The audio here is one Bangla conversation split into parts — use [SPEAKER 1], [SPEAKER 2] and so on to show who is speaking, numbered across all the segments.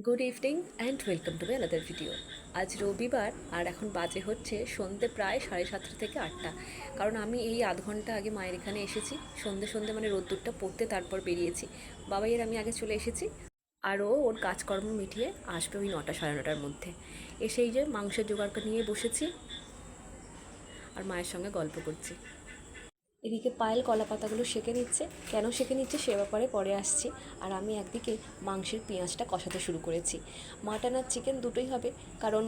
[SPEAKER 1] Good evening and welcome to my another video. আজ রবিবার আর এখন বাজে হচ্ছে সন্ধ্যে প্রায় 7:30 থেকে 8টা। কারণ আমি এই আধ ঘন্টা আগে মায়ের এখানে এসেছি। সন্ধ্যে সন্ধ্যে মানে রোদ্দুরটা পড়তে তারপর বেরিয়েছি। বাবাইয়ের আমি আগে চলে এসেছি, আর ওর কাজকর্ম মিটিয়ে আসবে ওই 9টা সাড়ে 9টার মধ্যে। এসেই যে মাংসের জোগাড় নিয়ে বসেছি আর মায়ের সঙ্গে গল্প করছি। এদিকে পায়েল কলা পাতাগুলো সেঁকে নিচ্ছে। কেন সেঁকে নিচ্ছে সে ব্যাপারে পরে আসছি। আর আমি একদিকে মাংসের পেঁয়াজটা কষাতে শুরু করেছি। মাটন আর চিকেন দুটোই হবে, কারণ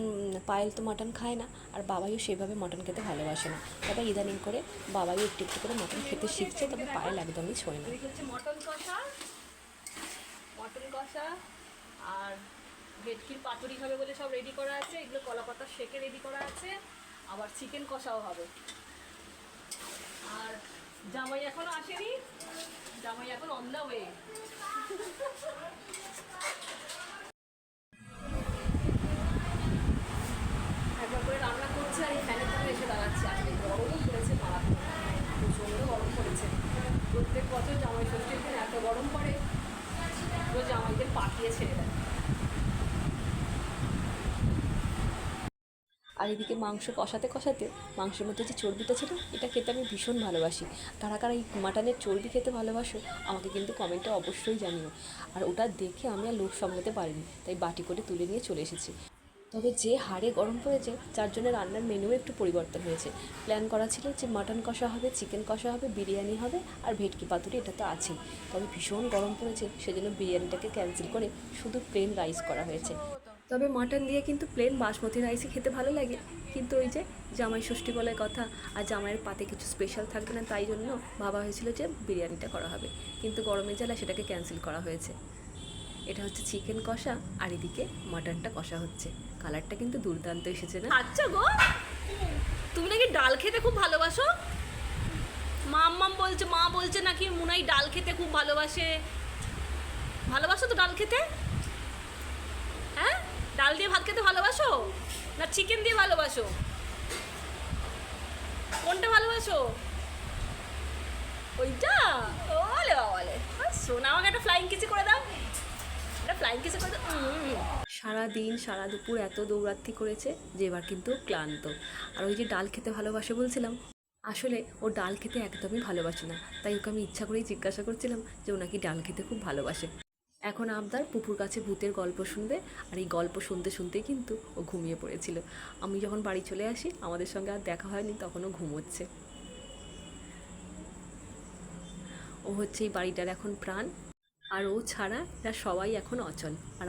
[SPEAKER 1] পায়েল তো মাটন খায় না, আর বাবাইও সেভাবে মাটন খেতে ভালোবাসে না। তবে ইদানিং করে বাবাইও একটু একটু করে মাটন খেতে শিখছে, তবে পায়েল একদমই ছোঁয় না। মটন কষা, মটন কষা আর ভেটকির পাতুরি হবে বলে সব রেডি করা আছে। এগুলো কলা পাতা সেঁকে রেডি করা আছে। আবার চিকেন কষাও হবে। আর জামাই এখনো আসেনি, জামাই এখন অন দা ওয়ে। একবার করে রান্না করছে আর এই ফ্যানের তলায় এসে দাঁড়াচ্ছে। আসলে গরমও পড়েছে, মারাত্মক প্রচণ্ড গরম পড়েছে। প্রত্যেক বছর জামাই ষষ্ঠীর দিন এত গরম পড়ে, পুরো জামাইদের পাঠিয়ে ছেড়ে দেয়। আর এদিকে মাংস কষাতে কষাতে মাংসের মধ্যে যে চর্বিটা ছিল, এটা খেতে আমি ভীষণ ভালোবাসি। কারা কারা এই মাটনের চর্বি খেতে ভালোবাসো আমাকে কিন্তু কমেন্টে অবশ্যই জানিও। আর ওটা দেখে আমি আর লোভ সামলাতে পারিনি, তাই বাটি করে তুলে নিয়ে চলে এসেছি। তবে যে হারে গরম পড়েছে যার জন্য রান্নার মেনুও একটু পরিবর্তন হয়েছে। প্ল্যান করা ছিল যে মাটন কষা হবে, চিকেন কষা হবে, বিরিয়ানি হবে আর ভেটকি পাতুরি, এটা তো আছেই। তবে ভীষণ গরম পড়েছে, সেজন্য বিরিয়ানিটাকে ক্যান্সেল করে শুধু প্লেন রাইস করা হয়েছে। তবে মাটন দিয়ে কিন্তু প্লেন বাসমতি রাইসই খেতে ভালো লাগে। কিন্তু ওই যে জামাই ষষ্ঠী বলে কথা, আর জামাইয়ের পাতে কিছু স্পেশাল থাকবে না, তাই জন্য ভাবা হয়েছিল যে বিরিয়ানিটা করা হবে। কিন্তু গরমের জ্বালায় সেটাকে ক্যান্সেল করা হয়েছে। এটা হচ্ছে চিকেন কষা, আর এদিকে মাটনটা কষা হচ্ছে। কালারটা কিন্তু দুর্দান্ত এসেছে না? আচ্ছা গো, তুমি নাকি ডাল খেতে খুব ভালোবাসো। মাম্মাম বলছে, মা বলছে নাকি মুনাই ডাল খেতে খুব ভালোবাসে। ভালোবাসো তো ডাল খেতে? হ্যাঁ, ডাল দিয়ে ভাত খেতে ভালোবাসো না চিকেন দিয়ে ভালোবাসো? কোনটা ভালোবাসো? ওইটা? ওলে বাবালে, শোনা, আমাকে একটা ফ্লাইং কিসি করে দাও, একটা ফ্লাইং কিসি করে দাও। সারা দিন সারা দুপুর এত দৌড়াত্তি করেছে যে এবার কিন্তু ক্লান্ত। আর ওই যে ডাল খেতে ভালোবাসে বলছিলাম, আসলে ও ডাল খেতে একদমই ভালোবাসে না। তাই ওকে আমি ইচ্ছা করেই জিজ্ঞাসা করছিলাম যে ও নাকি ডাল খেতে খুব ভালোবাসে। এখন আবদার পুকুর কাছে ভূতের গল্প শুনবে, আর এই গল্প শুনতে শুনতেই কিন্তু ও ঘুমিয়ে পড়েছিল। আমি যখন বাড়ি চলে আসি, আমাদের সঙ্গে আর দেখা হয়নি, তখনও ঘুমোচ্ছে। ও হচ্ছে এই বাড়িটার এখন প্রাণ, আর ও ছাড়া এরা সবাই এখন অচল। আর